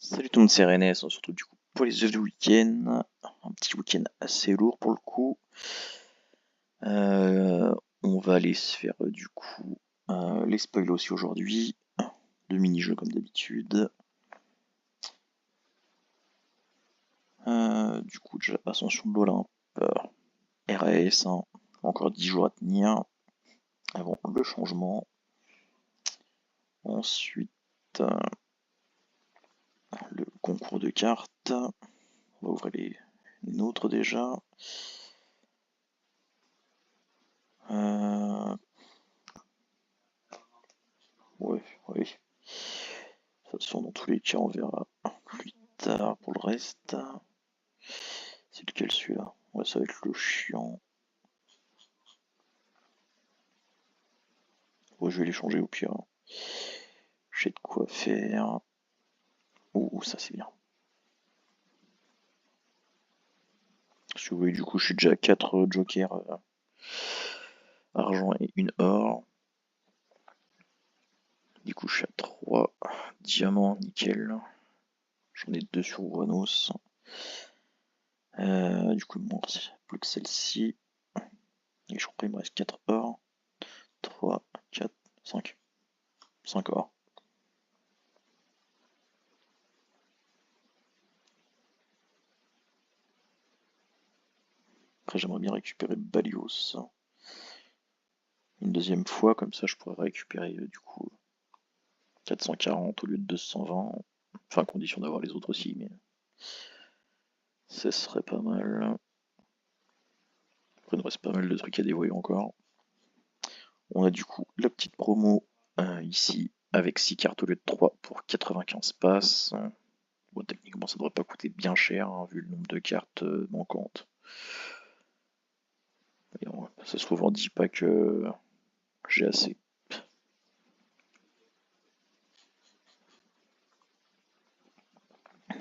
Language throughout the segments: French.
Salut tout le monde, c'est René, on se retrouve du coup pour les œufs du week-end. Un petit week-end assez lourd pour le coup. On va aller se faire du coup les spoils aussi aujourd'hui. De mini-jeux comme d'habitude. Du coup, déjà Ascension de l'Olympe, RAS, hein. Encore 10 jours à tenir avant le changement. Ensuite, le concours de cartes. On va ouvrir les nôtres déjà. Euh, ouais, oui. De toute façon, dans tous les cas, on verra plus tard pour le reste. C'est lequel celui-là? Ouais, ça va être le chiant. Ouais, je vais les changer au pire. J'ai de quoi faire. Ouh, ça c'est bien. Si vous voyez, du coup, je suis déjà à 4 jokers argent et une or. Du coup, je suis à 3 diamants, nickel. J'en ai 2 sur Uranus. Du coup, il me manque plus que celle-ci. Et je crois qu'il me reste 4 or. 3, 4, 5. 5 or. Après, j'aimerais bien récupérer Balios une deuxième fois, comme ça je pourrais récupérer du coup 440 au lieu de 220. Enfin, à condition d'avoir les autres aussi, mais ça serait pas mal. Après, il nous reste pas mal de trucs à dévoiler encore. On a du coup la petite promo ici avec 6 cartes au lieu de 3 pour 95 passes. Bon, techniquement, ça devrait pas coûter bien cher vu le nombre de cartes manquantes. Et ça se trouve en 10 packs, j'ai assez.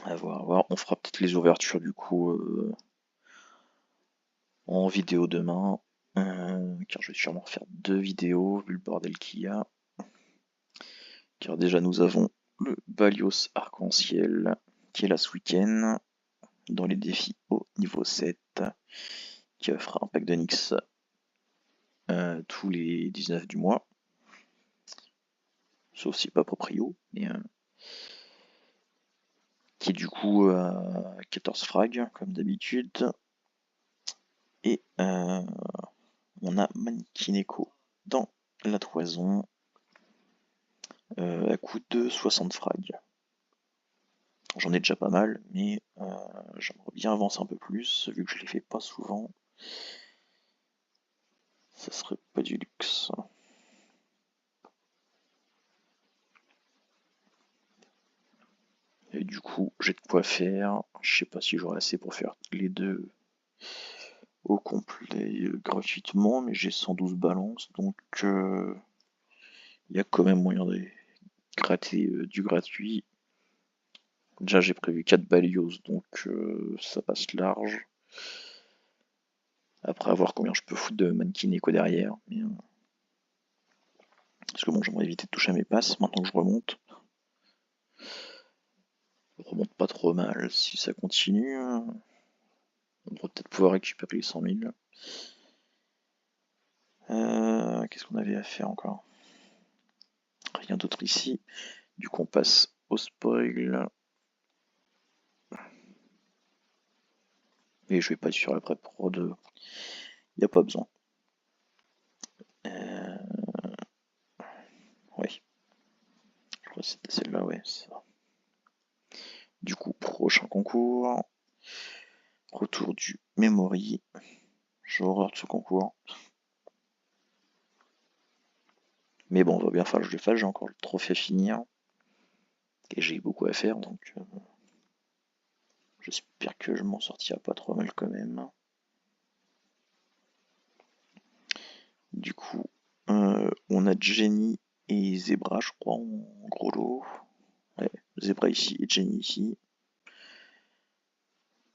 À voir, à voir. On fera peut-être les ouvertures du coup en vidéo demain. Car je vais sûrement faire 2 vidéos vu le bordel qu'il y a. Car déjà nous avons le Balios Arc-en-Ciel qui est là ce week-end dans les défis au niveau 7 qui offre un pack d'Onyx tous les 19 du mois. Sauf si pas proprio, mais qui est du coup 14 frags comme d'habitude. Et on a Mankineko dans la toison à coût de 60 frags. J'en ai déjà pas mal, mais j'aimerais bien avancer un peu plus, vu que je les fais pas souvent. Ça serait pas du luxe. Et du coup, j'ai de quoi faire. Je sais pas si j'aurai assez pour faire les deux au complet gratuitement, mais j'ai 112 balances, donc il y a quand même moyen de gratter du gratuit. Déjà, j'ai prévu 4 balios, donc ça passe large. Après, à voir combien je peux foutre de Mankineko derrière. Mais, parce que bon, j'aimerais éviter de toucher à mes passes maintenant que je remonte. Je remonte pas trop mal. Si ça continue, on devrait peut-être pouvoir récupérer les 100 000. Qu'est-ce qu'on avait à faire encore? Rien d'autre ici. Du coup, on passe au spoil. Et je vais pas être sur la pré-prod. Il n'y a pas besoin. Oui. Je crois que c'était celle-là, ouais. Ça. Du coup, prochain concours. Retour du Memory. J'ai horreur de ce concours. Mais bon, on va bien falloir que je le fasse. J'ai encore le trophée à finir. Et j'ai beaucoup à faire, donc j'espère que je m'en sortirai pas trop mal quand même. Du coup, on a Jenny et Zebra, je crois, en gros lot. Ouais, Zebra ici et Jenny ici.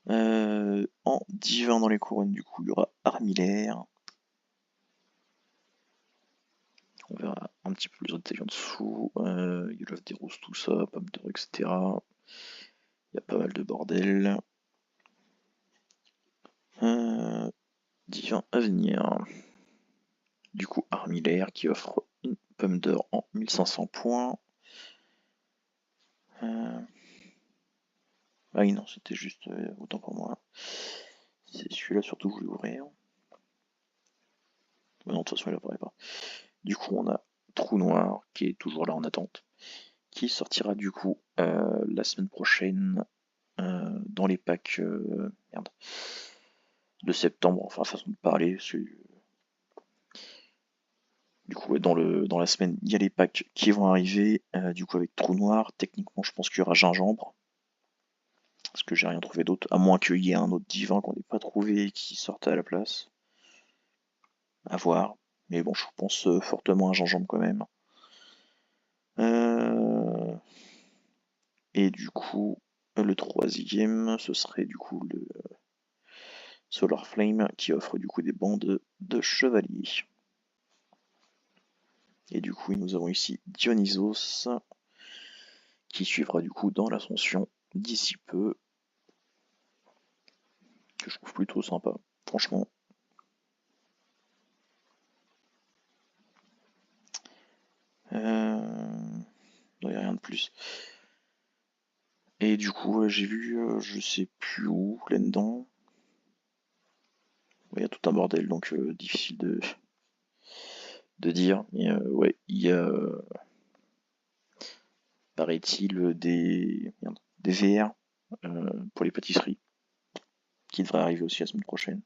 En divin dans les couronnes, du coup, il y aura Armiller. On verra un petit peu les autres détails en dessous. You Love des Roses, tout ça, Pop etc. Il y a pas mal de bordel. Divin à venir. Du coup, Armillaire qui offre une pomme d'or en 1500 points. Ah oui, non, c'était juste autant pour moi. C'est celui-là surtout que je voulais ouvrir. Mais non, de toute façon, il apparaît pas. Du coup, on a Trou Noir qui est toujours là en attente, qui sortira du coup la semaine prochaine dans les packs de septembre, enfin façon de parler. Du coup, ouais, dans la semaine, il y a les packs qui vont arriver. Du coup, avec Trou Noir, techniquement, je pense qu'il y aura Gingembre. Parce que j'ai rien trouvé d'autre, à moins qu'il y ait un autre divin qu'on n'ait pas trouvé et qui sorte à la place. À voir. Mais bon, je pense fortement à Gingembre quand même. Et du coup, le troisième, ce serait du coup le Solar Flame qui offre du coup des bandes de chevaliers. Et du coup, nous avons ici Dionysos qui suivra du coup dans l'ascension d'ici peu, que je trouve plutôt sympa, franchement. Il n'y a rien de plus. Et du coup, j'ai vu, je sais plus où, là-dedans. Il y a tout un bordel, donc difficile de dire. Mais ouais, il y a, paraît-il, des VR pour les pâtisseries, qui devraient arriver aussi la semaine prochaine.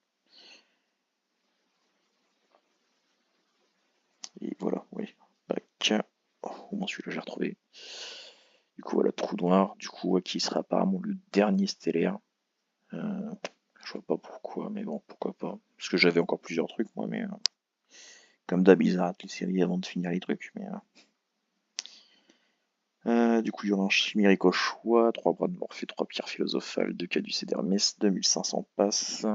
Et voilà, oui. Bac. Oh, au moins celui-là j'ai retrouvé. Du coup voilà, Trou Noir, du coup qui sera apparemment le dernier stellaire. Je vois pas pourquoi, mais bon, pourquoi pas. Parce que j'avais encore plusieurs trucs moi, mais comme d'hab, ils arrêtent les séries avant de finir les trucs. Mais, du coup, il y aura un chimérique au choix, 3 bras de Morphée, 3 pierres philosophales, 2 caducées d'Hermès, 2500 passes.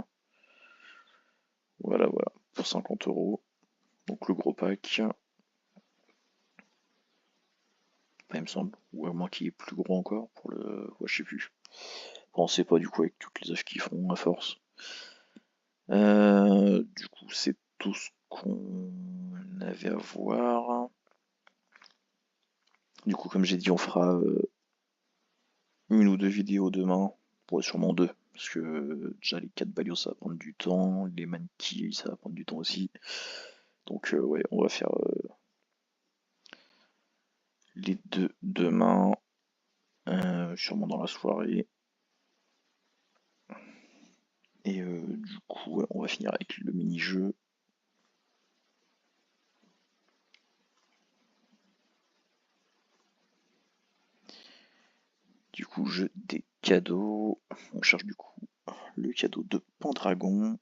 Voilà, voilà, pour 50 €. Donc le gros pack. Enfin, il me semble. Ou à moins qu'il est plus gros encore pour le. Ouais, je sais plus. Bon, on sait pas du coup avec toutes les œuvres qu'ils font à force. Du coup, c'est tout ce qu'on avait à voir. Du coup, comme j'ai dit, on fera une ou deux vidéos demain. Ouais, sûrement deux. Parce que déjà les 4 baliots ça va prendre du temps. Les manquis ça va prendre du temps aussi. Donc ouais, on va faire les deux demain. Sûrement dans la soirée. Et du coup, ouais, on va finir avec le mini-jeu. Du coup, jeu des cadeaux. On cherche du coup le cadeau de Pendragon.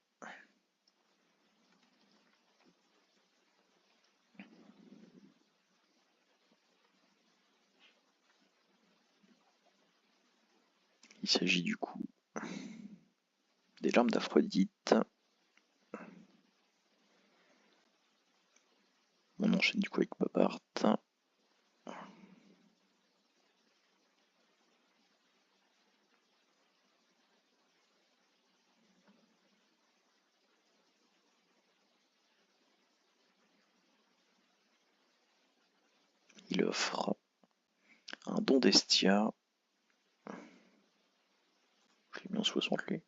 Il s'agit du coup des larmes d'Aphrodite. On enchaîne du coup avec Papart. Il offre un don d'Estia. Je l'ai mis en 60 lui.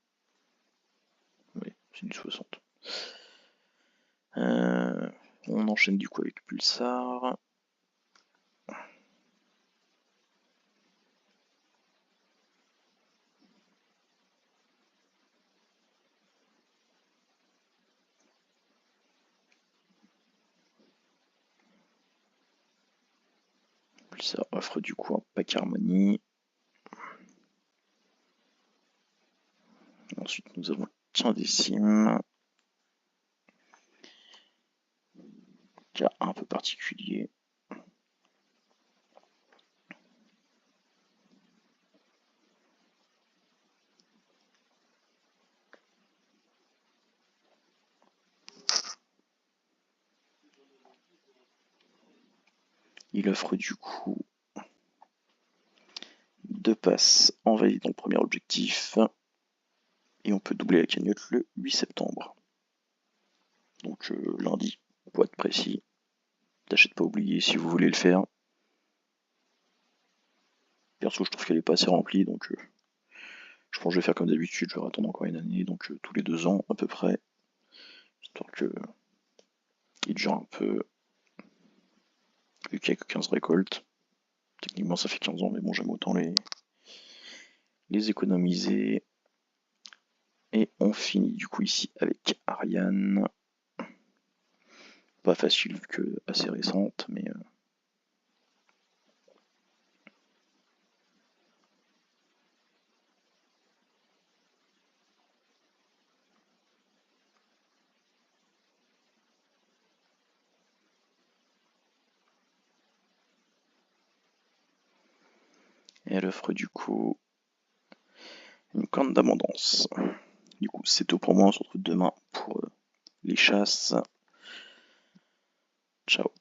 Oui, c'est du 60. On enchaîne du coup avec Pulsar. Pulsar offre du coup un pack harmonie. Ensuite, nous avons Quindécime. Cas un peu particulier. Il offre du coup 2 passes envahies dans le premier objectif. Et on peut doubler la cagnotte le 8 septembre. Donc lundi, pour être précis. Tâchez de pas oublier si vous voulez le faire. Perso, je trouve qu'elle est pas assez remplie, donc je pense que je vais faire comme d'habitude, je vais attendre encore une année, donc tous les 2 ans à peu près. Histoire que il dure un peu. Vu qu'il n'y a que 15 récoltes. Techniquement ça fait 15 ans, mais bon j'aime autant les économiser. Et on finit du coup ici avec Ariane. Pas facile vu que assez récente, mais et elle offre du coup une corne d'abondance. Du coup c'est tout pour moi, on se retrouve demain pour les chasses. Ciao.